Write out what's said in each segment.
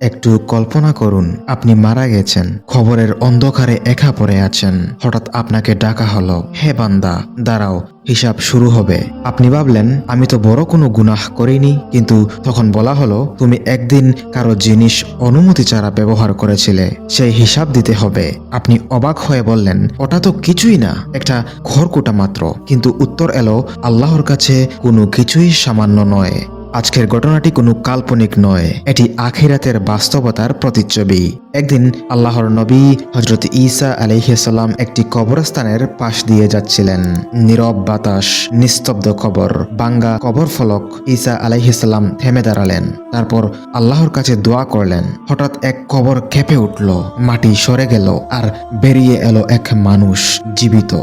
একটু কল্পনা করুন, আপনি মারা গেছেন, খবরের অন্ধকারে একা পড়ে আছেন। হঠাৎ আপনাকে ডাকা হলো, হে বান্দা দাঁড়াও, হিসাব শুরু হবে। আপনি ভাবলেন আমি তো বড় কোনো গুনাহ করিনি, কিন্তু তখন বলা হলো তুমি একদিন কারো জিনিস অনুমতি ছাড়া ব্যবহার করেছিলে, সেই হিসাব দিতে হবে। আপনি অবাক হয়ে বললেন ওটা তো কিছুই না, একটা খড়কুটা মাত্র। কিন্তু উত্তর এলো আল্লাহর কাছে কোনো কিছুই সামান্য নয়। আজকের ঘটনাটি কোনো কাল্পনিক নয়, এটি আখিরাতের বাস্তবতার প্রতিচ্ছবি। একদিন আল্লাহর নবী হযরত ঈসা আলাইহিসসালাম একটি কবরস্থানের পাশ দিয়ে যাচ্ছিলেন। নীরব বাতাস, নিস্তব্ধ কবর, ভাঙ্গা কবর ফলক। ঈসা আলাইহিসসালাম থেমে দাঁড়ালেন, তারপর আল্লাহর কাছে দোয়া করলেন। হঠাৎ এক কবর কেঁপে উঠল, মাটি সরে গেল, আর বেরিয়ে এলো এক মানুষ, জীবিত।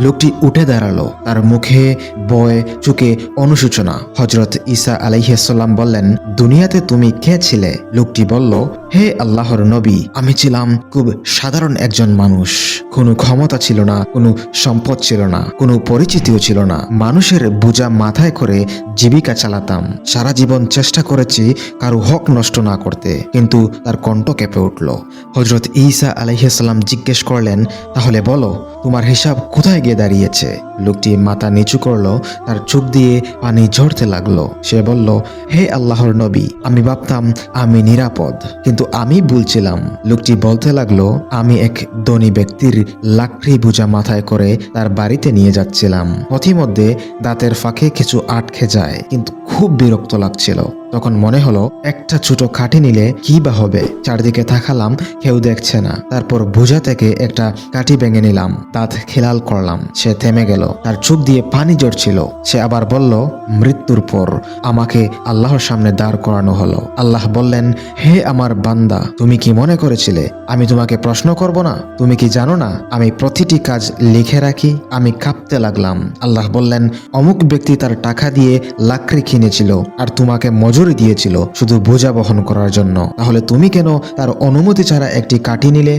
লোকটি উঠে দাঁড়ালো, তার মুখে ভয়, চোখে অনুশোচনা। হযরত ঈসা আলাইহিসসালাম বললেন, দুনিয়াতে তুমি কে ছিলে? লোকটি বলল, হে আল্লাহর নবী, আমি ছিলাম খুব সাধারণ একজন মানুষ। কোনো ক্ষমতা ছিল না, কোনো সম্পদ ছিল না, কোনো পরিচিতিও ছিল না। মানুষের বোঝা মাথায় করে জীবিকা চালাতাম। সারা জীবন চেষ্টা করেছি কারো হক নষ্ট না করতে, কিন্তু তার কণ্ঠ কেঁপে উঠল। হযরত ঈসা আলাইহিসসালাম জিজ্ঞেস করলেন, তাহলে বলো তোমার হিসাব কোথায় গিয়ে দাঁড়িয়েছে? লোকটি মাথা নিচু করলো, তার চোখ দিয়ে পানি ঝরতে লাগলো। সে বলল, হে আল্লাহর নবী, আমি ভাবতাম আমি নিরাপদ, কিন্তু আমি ভুলছিলাম। লোকটি বলতে লাগলো, আমি এক ধনী ব্যক্তির লাকড়ি বোঝা মাথায় করে তার বাড়িতে নিয়ে যাচ্ছিলাম। পথিমধ্যে দাঁতের ফাঁকে কিছু আটকে যায়, কিন্তু খুব বিরক্ত লাগছিল। তখন মনে হলো একটা ছোট কাঠি নিলে কি বা হবে। চারদিকে তাকালাম, কেউ দেখছে না। তারপর বোঝা থেকে একটা কাঠি ভেঙে নিলাম, দাঁত খেলাল করলাম। সে থেমে গেল, তার চোখ দিয়ে পানি ঝরছিল। সে আবার বলল, মৃত্যুর পর আমাকে আল্লাহর সামনে দাঁড় করানো হলো। আল্লাহ বললেন, হে আমার বান্দা, তুমি কি মনে করেছিলে আমি তোমাকে প্রশ্ন করব না? তুমি কি জানো না আমি প্রতিটি কাজ লিখে রাখি? আমি কাঁপতে লাগলাম। আল্লাহ বললেন, অমুক ব্যক্তি তার টাকা দিয়ে লাকড়ি কিনেছিল আর তোমাকে মজুরি দিয়েছিল শুধু বোঝা বহন করার জন্য। তাহলে তুমি কেন তার অনুমতি ছাড়া একটি কাঠি নিলে?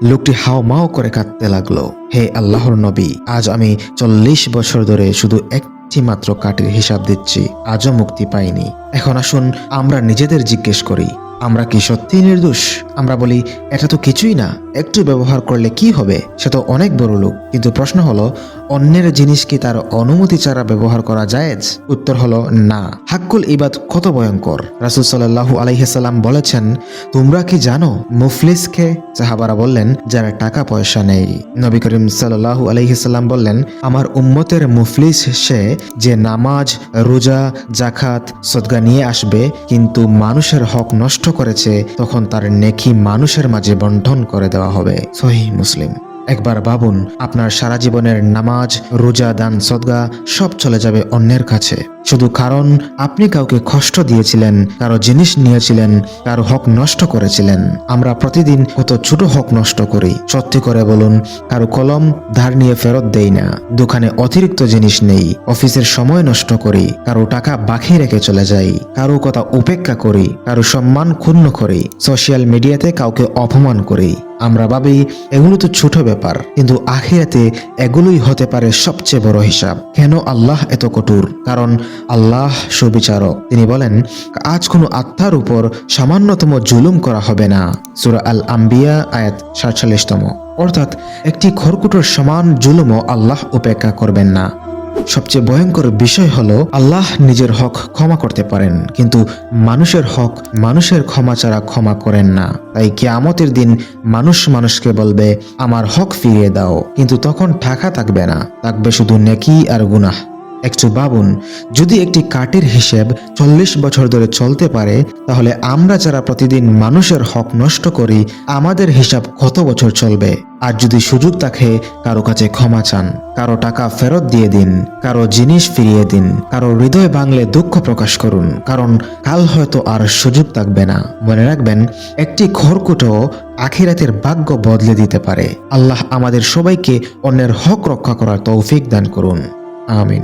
লোকটি হাওমাও করে কাঁদতে লাগলো। হে আল্লাহর নবী, আজ আমি 40 বছর ধরে শুধু একটি মাত্র কাঠির হিসাব দিচ্ছি, আজও মুক্তি পাইনি। এখন আসুন আমরা নিজেদের জিজ্ঞেস করি, আমরা কি সত্যি নির্দোষ? আমরা বলি এটা তো কিছুই না, একটু ব্যবহার করলে কি হবে, সে তো অনেক বড় লোক। কিন্তু প্রশ্ন হলো, অন্যের জিনিস কি তার অনুমতি ছাড়া ব্যবহার করা জায়েজ? উত্তর হলো না। হাক্কুল ইবাদ কত ভয়ঙ্কর। রাসূল সাল্লাল্লাহু আলাইহি সাল্লাম বলেছেন, তোমরা কি জানো মুফলিসকে? সাহাবারা বললেন, যারা টাকা পয়সা নেই। নবী করিম সাল্লাল্লাহু আলাইহি সাল্লাম বললেন, আমার উম্মতের মুফলিস সে যে নামাজ, রোজা, যাকাত, সদকা নিয়ে আসবে, কিন্তু মানুষের হক নষ্ট করেছে, তখন তার নেকি মানুষের মাঝে বন্টন করে দেওয়া হবে। সহিহ মুসলিম। একবার ভাবুন, আপনার সারা জীবনের নামাজ, রোজা, দান, সদকা সব চলে যাবে অন্যের কাছে, শুধু কারণ আপনি কাউকে কষ্ট দিয়েছিলেন, কারো জিনিস নিয়েছিলেন, কারো হক নষ্ট করেছিলেন। আমরা প্রতিদিন কত ছোট হক নষ্ট করি। সত্যি করে বলুন, কারো কলম ধার নিয়ে ফেরত দেই না, দোকানে অতিরিক্ত জিনিস নেই, অফিসের সময় নষ্ট করি, কারো টাকা বাকি রেখে চলে যাই, কারো কথা উপেক্ষা করি, কারো সম্মান ক্ষুণ্ণ করি, সোশ্যাল মিডিয়াতে কাউকে অপমান করি। আমরা ভাবি এগুলো তো ছোট ব্যাপার, কিন্তু আখিরাতে এগুলোই হতে পারে সবচেয়ে বড় হিসাব। কেন আল্লাহ এত কঠোর? কারণ আল্লাহ সুবিচারক। তিনি বলেন, আজ কোনো আত্মার উপর সামান্যতম জুলুম করা হবে না। সূরা আল আম্বিয়া আয়াত ৪৭তম। অর্থাৎ একটি খড়কুটোর সমান জুলুমও আল্লাহ উপেক্ষা করবেন না। সবচেয়ে ভয়ঙ্কর বিষয় হলো, আল্লাহ নিজের হক ক্ষমা করতে পারেন, কিন্তু মানুষের হক মানুষের ক্ষমা ছাড়া ক্ষমা করেন না। তাই কিয়ামতের দিন মানুষ মানুষকে বলবে, আমার হক ফিরিয়ে দাও, কিন্তু তখন টাকা থাকবে না, থাকবে শুধু নেকি আর গুনাহ। একটু ভাবুন, যদি একটি কাঠের হিসেব 40 বছর ধরে চলতে পারে, তাহলে আমরা যারা প্রতিদিন মানুষের হক নষ্ট করি, আমাদের হিসাব কত বছর চলবে? আর যদি সুযোগ থাকে, কারো কাছে ক্ষমা চান, কারো টাকা ফেরত দিয়ে দিন, কারো জিনিস ফিরিয়ে দিন, কারো হৃদয় ভাঙলে দুঃখ প্রকাশ করুন, কারণ কাল হয়তো আর সুযোগ থাকবে না। মনে রাখবেন, একটি খড়কুটো আখিরাতের ভাগ্য বদলে দিতে পারে। আল্লাহ আমাদের সবাইকে অন্যের হক রক্ষা করার তৌফিক দান করুন। আমিন।